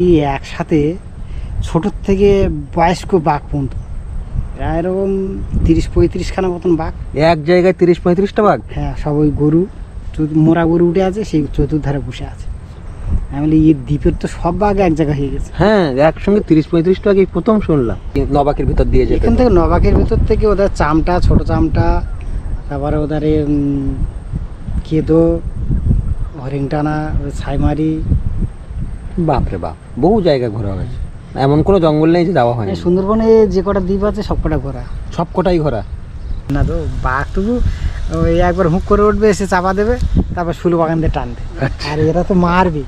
এই একসাথে ছোটোর থেকে বয়স্ক বাঘ পর্যন্ত প্রায় এরকম 30-35 খানা মতন বাঘ এক জায়গায় 30-35টা বাঘ। হ্যাঁ, সব ওই গরু মোরা গরু উঠে আছে, সেই চতুর্ধারে বসে আছে। আমি বলি এই দ্বীপের তো সব বাঘ এক জায়গায় হয়ে গেছে। হ্যাঁ, একসঙ্গে 30-35টা বাঘ এই প্রথম শুনলাম। নবাকের ভিতর দিয়ে যেতে এখান থেকে নবাকের ভিতর থেকে ওদের চামটা, ছোট চামটা, তারপরে ওদের কেদো, হরিংটানা, ছাইমারি, বাপরে বাপ, বহু জায়গা ঘোরা হয়েছে। এমন কোনো জঙ্গল নেই যে যাওয়া হয়। সুন্দরবনে যে কটা দ্বীপ আছে সব কটা ঘোরা। সব কটাই ঘোরা না তো বাঘটুকু ওই একবার হুঁক করে উঠবে, এসে চাপা দেবে, তারপর শুলু বাগান দিয়ে টানবে। আর এরা তো মারবে।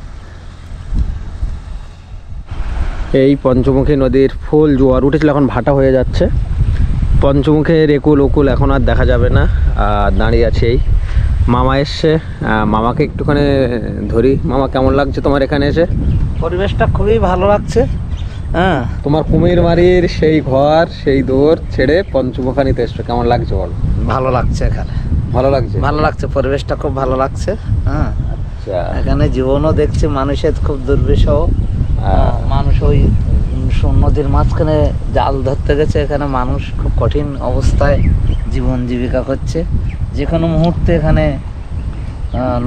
এই পঞ্চমুখী নদীর ফুল জোয়ার উঠেছিল, এখন ভাটা হয়ে যাচ্ছে। পঞ্চমুখের একুল ওকুল এখন আর দেখা যাবে না। আর দাঁড়িয়ে আছে এই মামা এসছে, মামাকে একটুখানি ধরি। মামা, কেমন লাগছে তোমার এখানে এসে? পরিবেশটা খুবই ভালো লাগছে। হ্যাঁ, তোমার কুমির মারির সেই ঘর, সেই দৌড় ছেড়ে পঞ্চমুখানিতে এসছো, কেমন লাগছে বলো? ভালো লাগছে এখানে, ভালো লাগছে, ভালো লাগছে, পরিবেশটা খুব ভালো লাগছে। হ্যাঁ, আচ্ছা। এখানে জীবনও দেখছি মানুষের খুব দুর্বিষহ। মানুষ ওই নদীর মাঝখানে জাল ধরতে গেছে, এখানে মানুষ খুব কঠিন অবস্থায় জীবন জীবিকা করছে। যে কোনো মুহূর্তে এখানে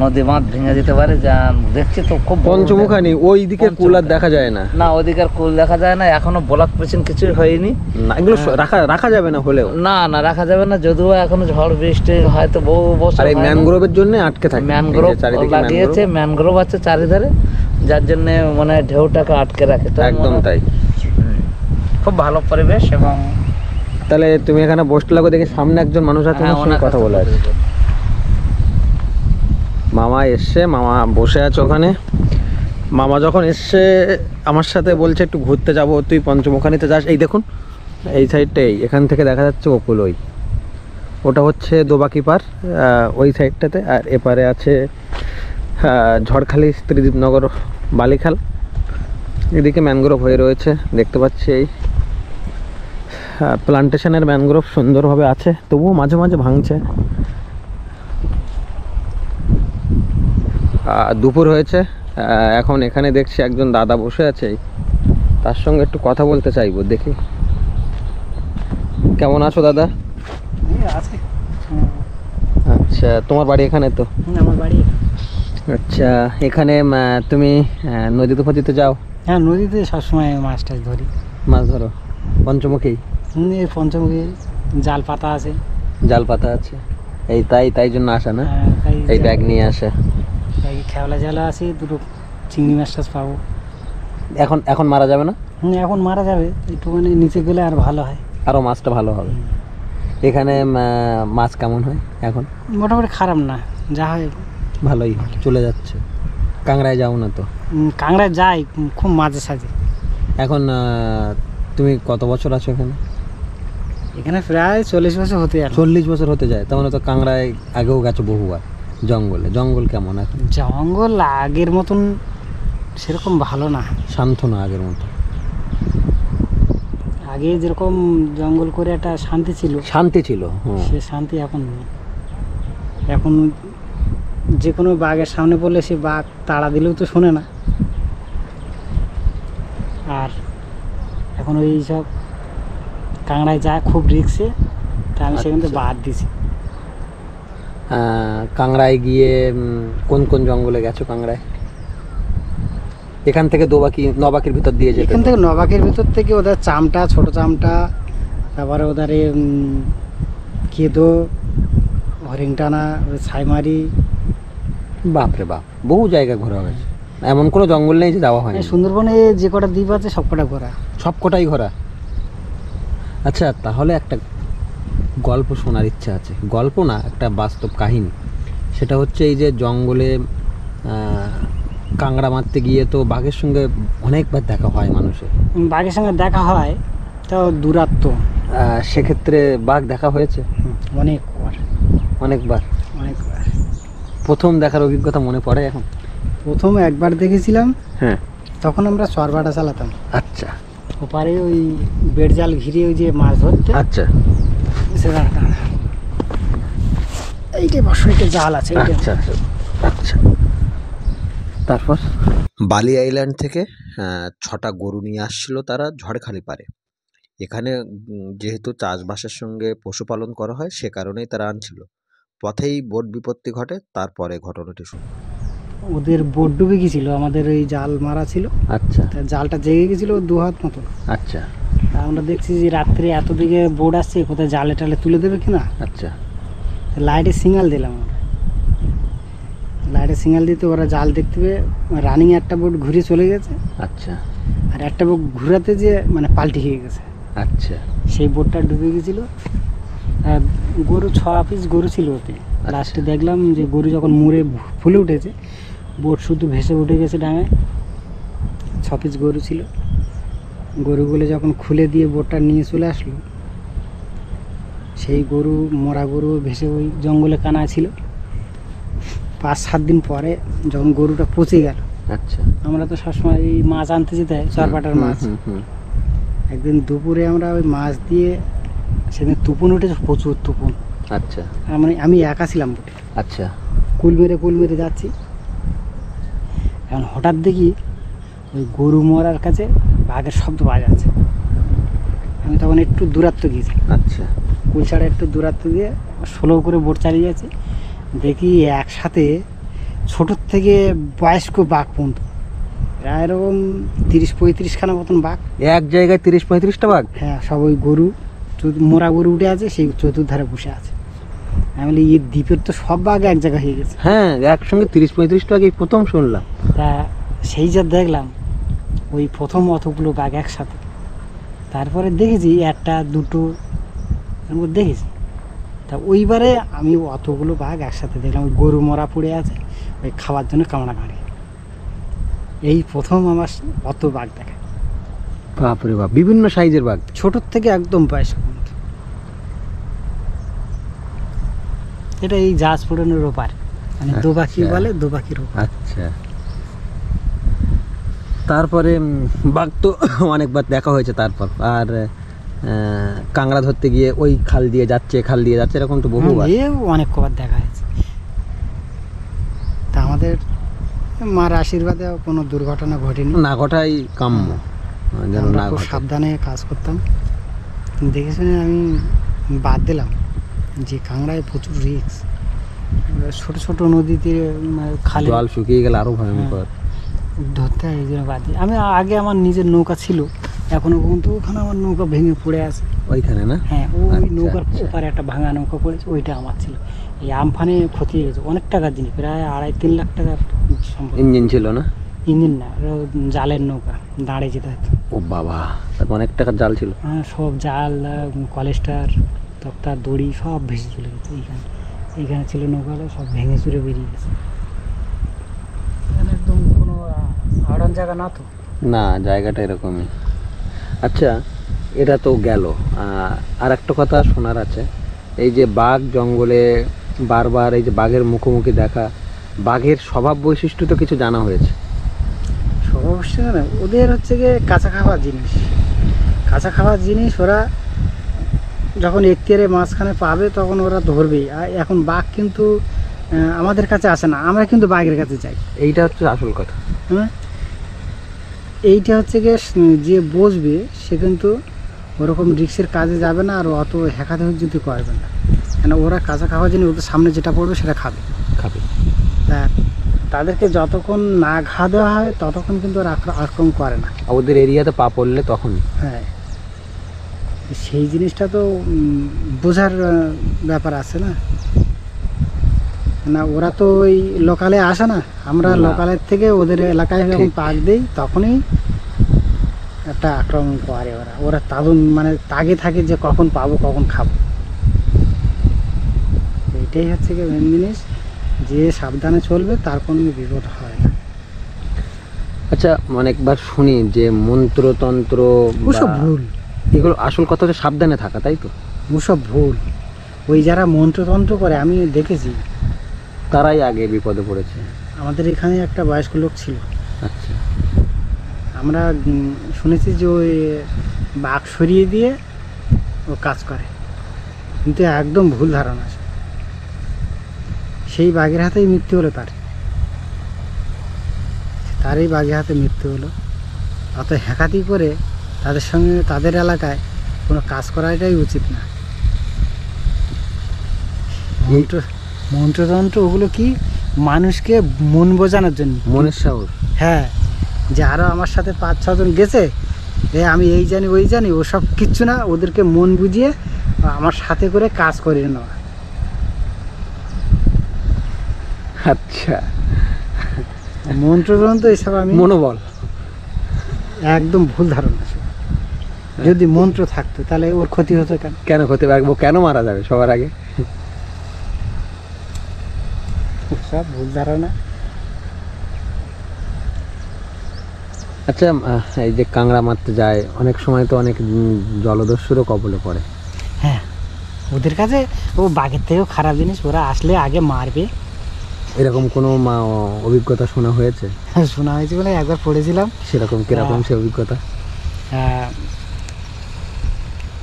নদী বাঁধ ভেঙে যেতে পারে। যা দেখছি তো খুব পঞ্চমুখানি ওই দিকে কুল আর দেখা যায় না। না, ওদিকের কুল দেখা যায় না, এখনো ব্লক পেছন কিছুই হয়নি। না, এগুলো রাখা যাবে না হলেও। না না, রাখা যাবে না, যদিও এখনো ঝড় বৃষ্টি হয়তো বহু বছর। আর এই ম্যানগ্রোভের জন্য আটকে থাকে। ম্যানগ্রোভ লাগিয়েছে, ম্যানগ্রোভ আছে চারিধারে, যার জন্য মানে ঢেউটাকে আটকে রাখে। তো একদম তাই, খুব ভালো পরিবেশ। এবং তাহলে তুমি এখানে বসতে লাগো, দেখি সামনে একজন মানুষ আছে, ওনার সঙ্গে কথা বলে আছে। মামা এসছে, মামা বসে আছে ওখানে। মামা যখন এসছে আমার সাথে বলছে একটু ঘুরতে যাব, তুই পঞ্চমুখানিতে যাস। এই দেখুন এই সাইডটাই, এখান থেকে দেখা যাচ্ছে ওকুল, ওটা হচ্ছে দোবাকি পার ওই সাইডটাতে। আর এপারে আছে ঝড়খালি, ত্রিদীপনগর, বালিখাল। এদিকে ম্যানগ্রোভ হয়ে রয়েছে দেখতে পাচ্ছি। এই প্লান্টেশনের ম্যানগ্রোভ সুন্দরভাবে আছে, তবুও মাঝে মাঝে ভাঙছে। দুপুর হয়েছে, এখন এখানে দেখছি একজন দাদা বসে আছে, তার সঙ্গে একটু কথা বলতে চাইবো। দেখি কেমন আছো দাদা? আচ্ছা, তোমার বাড়ি এখানে? তো আমার বাড়ি। আচ্ছা, এখানে তুমি নদীতে ফদিতে যাও? হ্যাঁ, নদীতে সবসময় মাছ টাছ ধরি। মাছ ধরো পঞ্চমুখী? এই পঞ্চমুখী জাল পাতা আছে। জাল পাতা আছে, এই তাই জন্য আসা না? তাই এই ব্যাগ নিয়ে আসে। খেওলা জালা আছে, দুটো চিংড়ি মাছ টাছ পাবো। এখন মারা যাবে না? এখন মারা যাবে, একটুখানি নিচে গেলে আর ভালো হয়, আরও মাছটা ভালো হবে। এখানে মাছ কেমন হয় এখন? মোটামুটি খারাপ না, যা হয় ভালোই চলে যাচ্ছে। কাংড়ায় যাও না তো? কাংড়ায় যাই খুব মাঝে সাঝে। এখন তুমি কত বছর আছো এখানে? এখানে প্রায় 40 বছর হতে যায়। 40 বছর হতে যায়, তার মানে তো কাংড়ায় আগেও গেছো বহুবার। জঙ্গল কেমন এখন? জঙ্গল আগের মতন সেরকম ভালো না, শান্ত না আগের মতো। আগে যেরকম জঙ্গল করে একটা শান্তি ছিল, সে শান্তি এখন নেই। এখন যে কোনো বাঘের সামনে পড়লে সে বাঘ তাড়া দিলেও তো শোনে না। আর এখন ওই সব কাংড়ায় যায় খুব রিক্সে, তা আমি সেখান থেকে বাদ দিছি। কাংড়ায় গিয়ে কোন জঙ্গলে গেছো? কাংড়ায় এখান থেকে নবাকের ভিতর দিয়ে যেতে? এখান থেকে নবাকের ভিতর থেকে ওদের চামটা, ছোট চামটা, তারপরে ওদের কেদো, হরিংটানা, ছাইমারি, বাপরে বাপ, বহু জায়গা ঘোরা হয়েছে। এমন কোনো জঙ্গল নেই যে যাওয়া হয়। সুন্দরবনে যে কটা দ্বীপ আছে সব কটা ঘোরা। সব কটাই ঘোরা। আচ্ছা, তাহলে একটা গল্প শোনার ইচ্ছা আছে। গল্প না, একটা বাস্তব কাহিনী। সেটা হচ্ছে এই যে জঙ্গলে কাংড়া মারতে গিয়ে তো বাঘের সঙ্গে অনেকবার দেখা হয় মানুষের। বাঘের সঙ্গে দেখা হয়, তাও দূরাত্ম। সেক্ষেত্রে বাঘ দেখা হয়েছে অনেকবার। প্রথম দেখার অভিজ্ঞতা মনে পড়ে এখন? প্রথম একবার দেখেছিলাম, হ্যাঁ, তখন আমরা চরবাটা চালাতাম। আচ্ছা। ওপারে ওই বেড় জাল ঘিরে ওই যে মাছ ধরতে। আচ্ছা, এইটাই বর্ষাইতে জাল আছে। আচ্ছা। তারপর বালি আইল্যান্ড থেকে 6টা গরু নিয়ে আসছিল তারা ঝড়খালি পারে। এখানে যেহেতু চাষবাসের সঙ্গে পশুপালন করা হয় সে কারণেই তারা আনছিল। পথেই বোট বিপত্তি ঘটে, তারপরে ঘটনাটি শুরু। ওদের বোট ডুবে গেছিল, আমাদের ওই জাল মারা ছিল, আচ্ছা তা জালটা জেগে গেছিল 2 হাত মতো। আচ্ছা তা আমরা দেখছি যে রাত্রে এত দিকে বোট আসছে, কোথায় জালে টালে তুলে দেবে কিনা, আচ্ছা লাইটে সিগন্যাল দিলাম আমরা। লাইটে সিগন্যাল দিতে ওরা জাল দেখতে পেয়ে রানিং একটা বোট ঘুরে চলে গেছে, আচ্ছা আর একটা বোট ঘুরাতে যে মানে পাল্টি খেয়ে গেছে, আচ্ছা সেই বোটটা ডুবে গেছিল। গরু 6 পিস গরু ছিল ওতে। লাস্টে দেখলাম যে গরু যখন মুড়ে ফুলে উঠেছে, বোট শুধু ভেসে উঠে গেছে ডাঙায়। 6 পিস গরু ছিল। গরুগুলো যখন খুলে দিয়ে বোটটা নিয়ে চলে আসলো, সেই গরু মরা গরু ভেসে ওই জঙ্গলে কানা ছিল। 5-7 দিন পরে যখন গরুটা পচে গেল, আচ্ছা আমরা তো সবসময় এই মাছ আনতে যেতে হয়, চরপাটার মাছ। একদিন দুপুরে আমরা ওই মাছ দিয়ে, সেদিন তুপুন উঠেছে, প্রচুর তুপুন। আচ্ছা আমি একা ছিলাম বোটে, আচ্ছা কুল মেরে যাচ্ছি। এখন হঠাৎ দেখি ওই গরু মরার কাছে বাঘের শব্দ পাওয়া যাচ্ছে। আমি তখন একটু দূরত্ব গিয়েছি, আচ্ছা কুল ছাড়া একটু দূরত্ব দিয়ে স্লো করে বোট চালিয়ে যাচ্ছি। দেখি একসাথে ছোটোর থেকে বয়স্ক বাঘ পর্যন্ত, প্রায় এরকম 30-35 খানা মতন বাঘ এক জায়গায় 30-35টা বাঘ। হ্যাঁ, সব ওই গরু মোরা গরু উঠে আছে, সেই চতুর্ধারে বসে আছে। আমি বলি এই দ্বীপের তো সব বাঘ এক জায়গায় হয়ে গেছে। হ্যাঁ, একসঙ্গে 30-35টা বাঘ এই প্রথম শুনলাম। তা সেই যা দেখলাম, ওই প্রথম অতগুলো বাঘ একসাথে। তারপরে দেখেছি 1-2 এর মধ্যে দেখেছি। তা ওইবারে আমি অতগুলো বাঘ একসাথে দেখলাম। ওই গরু মরা পড়ে আছে, ওই খাওয়ার জন্য কামড়াকামড়ি। এই প্রথম আমার অত বাঘ দেখা। বাপরে বাপ, বিভিন্ন সাইজের বাঘ, ছোটোর থেকে একদম বয়স্ক পর্যন্ত। এটা এই জাহাজ পুরানোর ওপার, মানে দোবাকি বলে, দোবাকির ওপার। আচ্ছা, তারপরে বাঘ তো অনেকবার দেখা হয়েছে। তারপর আর কাঁকড়া ধরতে গিয়ে ওই খাল দিয়ে যাচ্ছে এরকম তো বহুবার অনেক কবার দেখা হয়েছে। তা আমাদের মার আশীর্বাদে কোনো দুর্ঘটনা ঘটেনি, না ঘটাই কাম্য, যেন না খুব ঘটে। সাবধানে কাজ করতাম। দেখে শুনে আমি বাদ দিলাম যে কাঁকড়ায় প্রচুর রিস্ক। ছোট ছোট নদীতে খালে জল শুকিয়ে গেলে আরো ভয়ঙ্কর ধরতে হয়, এই জন্য বাদ দিই। আমি আগে আমার নিজের নৌকা ছিল, এখনো পর্যন্ত ওখানে আমার নৌকা ভেঙে পড়ে আছে ওইখানে না। হ্যাঁ, ওই আচ্ছা, নৌকার আচ্ছা। ওপারে একটা ভাঙা নৌকা পড়েছে, ওইটা আমার ছিল। এই আমফানে ক্ষতি হয়ে গেছে, অনেক টাকার জিনিস, প্রায় 2.5-3 লাখ টাকার সম্পদ। ইঞ্জিন ছিল না? ইঞ্জিন না, ওটা জালের নৌকা, দাঁড়িয়ে যেতে হতো। ও বাবা, তারপর অনেক টাকার জাল ছিল। হ্যাঁ, সব জাল, কলেস্টার, তক্তা, দড়ি সব ভেসে চলে গেছে। এইখানে ছিল নৌকাগুলো, সব ভেঙে চুরে বেরিয়ে গেছে। এখানে একদম কোনো আড়ন জায়গা না তো। না, জায়গাটা এরকমই। আচ্ছা, এটা তো গেল। আর একটা কথা শোনার আছে, এই যে বাঘ জঙ্গলে বারবার, এই যে বাঘের মুখোমুখি দেখা, বাঘের স্বভাব বৈশিষ্ট্য তো কিছু জানা হয়েছে। সব অবশ্যই না, ওদের হচ্ছে গিয়ে কাঁচা খাওয়ার জিনিস। ওরা যখন এখতিয়ারে মাঝখানে পাবে তখন ওরা ধরবেই। আর এখন বাঘ কিন্তু আমাদের কাছে আসে না, আমরা কিন্তু বাঘের কাছে যাই। এইটা হচ্ছে আসল কথা। হ্যাঁ, এইটা হচ্ছে গিয়ে যে বসবে সে কিন্তু ওরকম রিক্সের কাজে যাবে না, আর অত হেঁকাতে যদি করবে না। কেন ওরা কাঁচা খাওয়ার জন্য ওদের সামনে যেটা পড়বে সেটা খাবে। তা তাদেরকে যতক্ষণ না ঘা দেওয়া হয় ততক্ষণ কিন্তু ওরা আক্রমণ করে না। ওদের এরিয়াতে পা পড়লে তখন। হ্যাঁ, সেই জিনিসটা তো বোঝার ব্যাপার আছে না। ওরা তো ওই লোকালে আসে না, আমরা লোকালের থেকে ওদের এলাকায় যখন পাক দিই তখনই একটা আক্রমণ করে ওরা তাদের মানে তাগে থাকে যে কখন পাবো, কখন খাবো। এইটাই হচ্ছে কি মেন জিনিস, যে সাবধানে চলবে তার কোনো বিপদ হয় না। আচ্ছা, অনেকবার শুনি যে মন্ত্রতন্ত্র ওসব ভুল। এগুলো আসল কথা হচ্ছে সাবধানে থাকা, তাই তো? ওসব ভুল। ওই যারা মন্ত্রতন্ত্র করে আমি দেখেছি, তারাই আগে বিপদে পড়েছে। আমাদের এখানে একটা বয়স্ক লোক ছিল। আচ্ছা, আমরা শুনেছি যে ওই বাঘ সরিয়ে দিয়ে ও কাজ করে, কিন্তু একদম ভুল ধারণা। সেই বাঘের হাতেই মৃত্যু হলো, তারই বাঘের হাতে মৃত্যু হলো। অত হ্যাকাতি করে তাদের সঙ্গে তাদের এলাকায় কোনো কাজ করাটাই উচিত না। মন্ত্রতন্ত্র ওগুলো কি মানুষকে মন বোঝানোর জন্য, মনের সাহস। হ্যাঁ, যে আরও আমার সাথে 5-6 জন গেছে, আমি এই জানি ওই জানি, ওসব কিচ্ছু না, ওদেরকে মন বুঝিয়ে আমার সাথে করে কাজ করিয়ে নেওয়া। আচ্ছা, মন্ত্রতন্ত্র এসব আমি মনোবল। একদম ভুল ধারণা। যদি মন্ত্র থাকতো তাহলে ওর ক্ষতি হতো কেন? কেন ক্ষতি পারবো, কেন মারা যাবে সবার আগে? সব ভুল ধারণা। আচ্ছা, এই যে কাঁকড়া মারতে যায় অনেক সময় তো অনেক জলদস্যুরও কবলে পড়ে। হ্যাঁ, ওদের কাছে ও বাঘের থেকেও খারাপ জিনিস, ওরা আসলে আগে মারবে। এরকম কোনো অভিজ্ঞতা শোনা হয়েছে? শোনা হয়েছে বলে একবার পড়েছিলাম। সেরকম কিরকম সে অভিজ্ঞতা?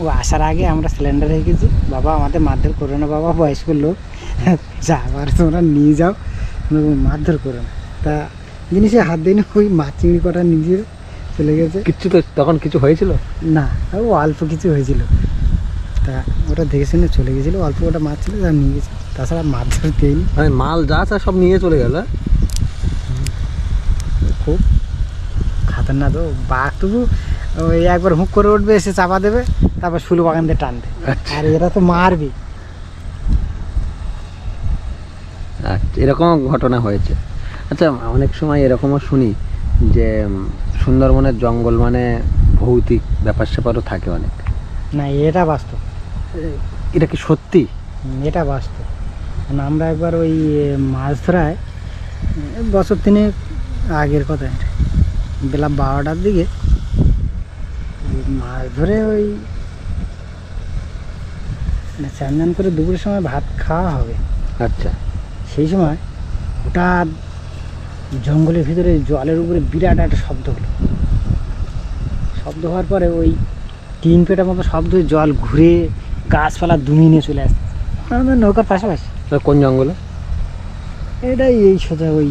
ও আসার আগে আমরা সিলিন্ডার হয়ে গেছি, বাবা আমাদের মারধর করো না, বাবা বয়স্ক লোক, যা আবার তোমরা নিয়ে যাও, মারধর করো না। তা জিনিসে হাত দিইনি, ওই মাছ চিংড়ি কটা নিজে চলে গেছে। কিচ্ছু তো তখন কিছু হয়েছিল না, ও অল্প কিছু হয়েছিল। তা ওটা দেখে শুনে চলে গেছিলো, অল্প ওটা মাছ ছিল যা নিয়ে গেছে, তাছাড়া মারধর পেয়েনি। মানে মাল যা তা সব নিয়ে চলে গেল। খুব খাতারনাক। তো বাঘটুকু ওই একবার হুঁক করে উঠবে, এসে চাপা দেবে, তারপর শুলু বাগান দিয়ে টানবে। আর এরা তো মারবে। আচ্ছা, এরকম ঘটনা হয়েছে। আচ্ছা, অনেক সময় এরকমও শুনি যে সুন্দরবনের জঙ্গল মানে ভৌতিক ব্যাপার স্যাপারও থাকে অনেক। না, এটা বাস্তব। এটা কি সত্যি? এটা বাস্তব। কারণ আমরা একবার ওই মাছ ধরায়, বছর 3 আগের কথা, এটা বেলা 12টার দিকে মাছ ধরে ওই চান চান করে দুপুরের সময় ভাত খাওয়া হবে। আচ্ছা, সেই সময় হঠাৎ জঙ্গলের ভিতরে জলের উপরে বিরাট একটা শব্দ হলো। শব্দ হওয়ার পরে ওই 3 পেটার মতো শব্দ, জল ঘুরে গাছপালা দুমিয়ে নিয়ে চলে আসছে আমাদের নৌকার পাশাপাশি। কোন জঙ্গলে? এটাই এই সোজা ওই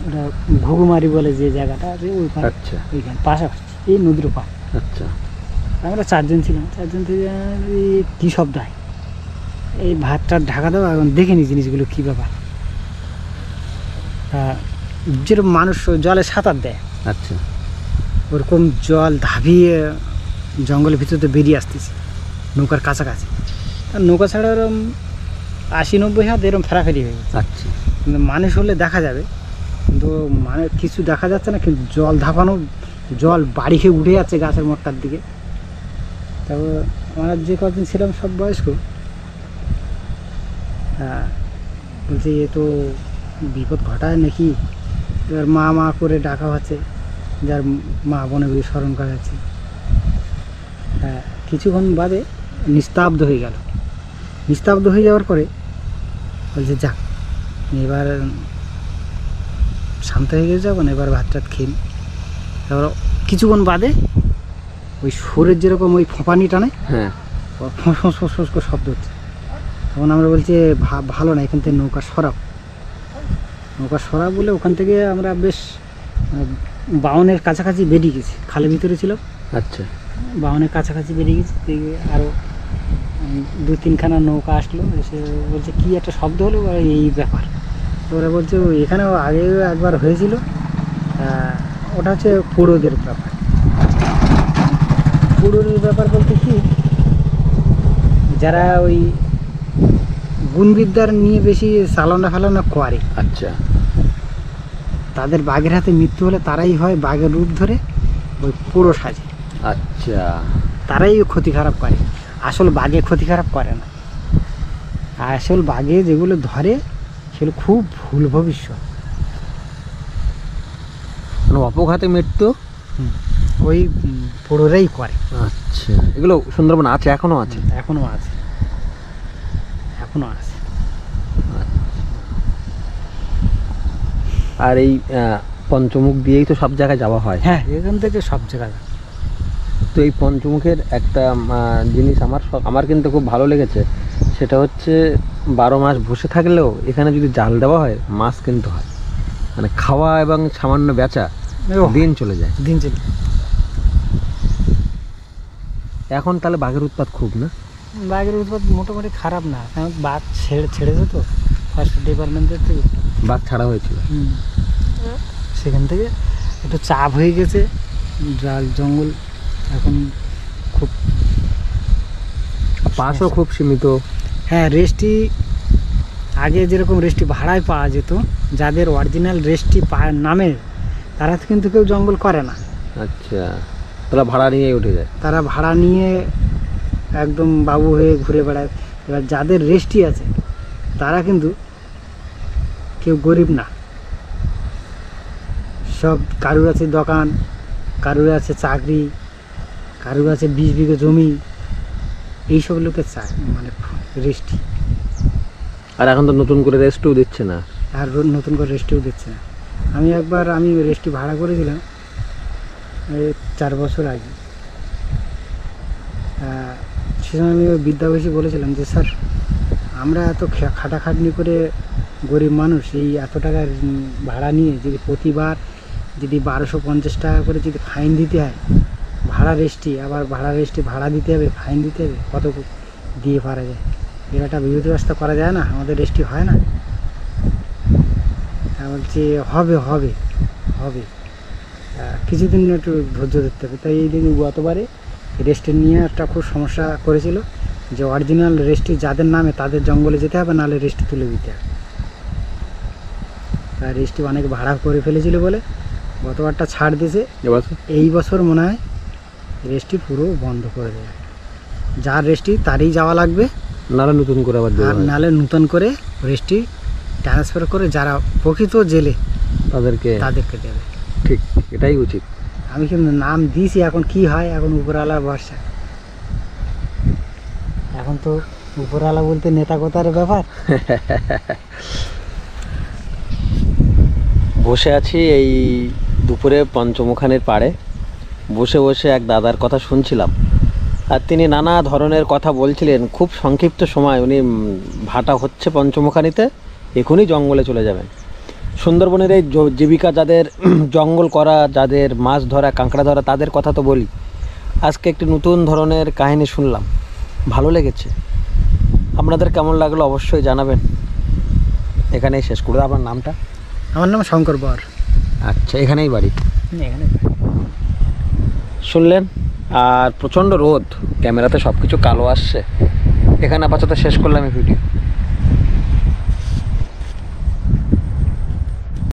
ওটা ঘুঘুমারি বলে যে জায়গাটা আছে, ওইখানে। আচ্ছা, ওইখানে পাশাপাশি এই নদীর ওপার। আচ্ছা। আমরা 4 জন ছিলাম। 4 জন থেকে কী শব্দ হয়, এই ভাতটা ঢাকা দেওয়া, এখন দেখিনি জিনিসগুলো কী ব্যাপার। যেরকম মানুষ জলে সাঁতার দেয়, আচ্ছা, ওরকম জল ধাবিয়ে জঙ্গলের ভিতর থেকে বেরিয়ে আসতেছে নৌকার কাছাকাছি। আর নৌকা ছাড়া ওরকম 80-90 হাত এরকম ফেরাফেরি হয়ে গেছে। আচ্ছা। কিন্তু মানুষ হলে দেখা যাবে, কিন্তু মানে কিছু দেখা যাচ্ছে না, কিন্তু জল ধাপানো, জল বাড়ি খেয়ে উঠে যাচ্ছে গাছের মোটটার দিকে। তারপর আমরা যে কদিন ছিলাম সব বয়স্ক, বলছে এ তো বিপদ ঘটায় নাকি। এবার মা মা করে ডাকা হচ্ছে, যার মা বোনগুলি স্মরণ করা যাচ্ছে। কিছুক্ষণ বাদে নিস্তব্ধ হয়ে গেল। নিস্তব্ধ হয়ে যাওয়ার পরে বলছে যাক, এবার শান্ত হয়ে গেছে, যখন এবার ভাত টাত খেয়ে। তারপর কিছুক্ষণ বাদে ওই সুরের যেরকম ওই ফোঁপানি টানে, হ্যাঁ, ফোঁস ফোঁস ফোঁস করে শব্দ হচ্ছে। তখন আমরা বলছি ভালো না, এখান থেকে নৌকা সরাব। নৌকা সরাব বলে ওখান থেকে আমরা বেশ 52-এর কাছাকাছি বেরিয়ে গেছি। খালের ভিতরে ছিল। আচ্ছা, 52-এর কাছাকাছি বেরিয়ে গেছি। আরও 2-3খানা নৌকা আসলো, এসে বলছে কী একটা শব্দ হলো, এই ব্যাপার। ওরা বলছে এখানেও আগে একবার হয়েছিল, ওটা হচ্ছে পুরোদের ব্যাপার। পুরোদের ব্যাপার বলতে কি, যারা ওই গুণবিদ্যার নিয়ে বেশি চালনা ফালনা করে, আচ্ছা, তাদের বাঘের হাতে মৃত্যু হলে তারাই হয় বাঘের রূপ ধরে ওই পুরো সাজে। আচ্ছা। তারাই ক্ষতি খারাপ করে, আসল বাঘে ক্ষতি খারাপ করে না। আসল বাঘে যেগুলো ধরে সেগুলো খুব ভুল ভবিষ্যৎ। মানে অপঘাতে মৃত্যু ওই পুরোরাই করে। আচ্ছা, এগুলো সুন্দরবন আছে, এখনো আছে? এখনো আছে, এখনো আছে। আর এই পঞ্চমুখ দিয়েই তো সব জায়গায় যাওয়া হয়। হ্যাঁ, এখান থেকে সব জায়গায়। তো এই পঞ্চমুখের একটা জিনিস আমার কিন্তু খুব ভালো লেগেছে, সেটা হচ্ছে 12 মাস বসে থাকলেও এখানে যদি জাল দেওয়া হয় মাছ কিন্তু হয়, মানে খাওয়া এবং সামান্য বেচা দিন চলে যায়। দিন চলে। এখন তাহলে বাঘের উৎপাত খুব না? বাঘের উৎপাত মোটামুটি খারাপ না, কারণ বাঘ ছেড়েছে তো ফরেস্ট ডিপার্টমেন্টের থেকে। বাঘ ছাড়া হয়েছিল। সেখান থেকে একটু চাপ হয়ে গেছে, জঙ্গল এখন খুব পাশও খুব সীমিত। হ্যাঁ, রেস্টি আগে যেরকম রেস্টি ভাড়ায় পাওয়া যেত, যাদের অরিজিনাল রেস্টি নামে তারা তো কিন্তু কেউ জঙ্গল করে না। আচ্ছা, তারা ভাড়া নিয়েই উঠে যায়। তারা ভাড়া নিয়ে একদম বাবু হয়ে ঘুরে বেড়ায়। এবার যাদের রেস্টি আছে তারা কিন্তু কেউ গরিব না, সব কারুর আছে দোকান, কারুর আছে চাকরি, কারুর আছে 20 বিঘে জমি, এইসব লোকে চায় মানে রেস্টি। আর এখন তো নতুন করে রেস্টও দিচ্ছে না। আর নতুন করে রেস্টিও দিচ্ছে না। আমি রেস্টি ভাড়া করেছিলাম এই 4 বছর আগে। সে সময় আমি বিদ্যাবাসী বলেছিলাম যে স্যার, আমরা এত খাটাখাটনি করে গরিব মানুষ, এই এত টাকার ভাড়া নিয়ে যদি প্রতিবার যদি 1250 টাকা করে যদি ফাইন দিতে হয়, ভাড়া রেস্টি ভাড়া দিতে হবে, ফাইন দিতে হবে, কত দিয়ে পারা যায়? এর একটা বিরোধ ব্যবস্থা করা যায় না? আমাদের রেস্টি হয় না? বলছি হবে হবে হবে, কিছুদিন একটু ধৈর্য ধরতে হবে। তাই এই দিন গতবারে রেস্টি নিয়ে একটা খুব সমস্যা করেছিল যে অরিজিনাল রেস্টি যাদের নামে তাদের জঙ্গলে যেতে হবে, নাহলে রেস্টি তুলে দিতে হবে। তাই রেস্টি অনেক ভাড়া করে ফেলেছিল বলে গতবারটা ছাড় দিয়েছে। এই বছর মনে হয় রেস্টি পুরো বন্ধ করে দেবে। যার রেস্টি তারই যাওয়া লাগবে, নাহলে নতুন করে আবার আর নাহলে নতুন করে রেস্টি ট্রান্সফার করে যারা প্রকৃত জেলে তাদেরকে দেবে। ঠিক, এটাই উচিত। আমি কিন্তু নাম দিয়েছি, এখন কি হয় এখন উপরওয়ালার ভরসা। এখন তো উপরওয়ালা বলতে নেতা কথার ব্যাপার। বসে আছি এই দুপুরে পঞ্চমুখানির পাড়ে, বসে বসে এক দাদার কথা শুনছিলাম। আর তিনি নানা ধরনের কথা বলছিলেন। খুব সংক্ষিপ্ত সময় উনি ভাটা হচ্ছে পঞ্চমুখানিতে, এখনই জঙ্গলে চলে যাবেন। সুন্দরবনের এই জীবিকা যাদের, জঙ্গল করা, যাদের মাছ ধরা, কাঁকড়া ধরা, তাদের কথা তো বলি। আজকে একটি নতুন ধরনের কাহিনী শুনলাম, ভালো লেগেছে। আপনাদের কেমন লাগলো অবশ্যই জানাবেন। এখানেই শেষ করে। আপনার নামটা? আমার নাম শঙ্কর বর। আচ্ছা, এখানেই বাড়ি? এখানে শুনলেন। আর প্রচণ্ড রোদ, ক্যামেরাতে সব কিছু কালো আসছে। এখানে আপাতত শেষ করলাম এই ভিডিও।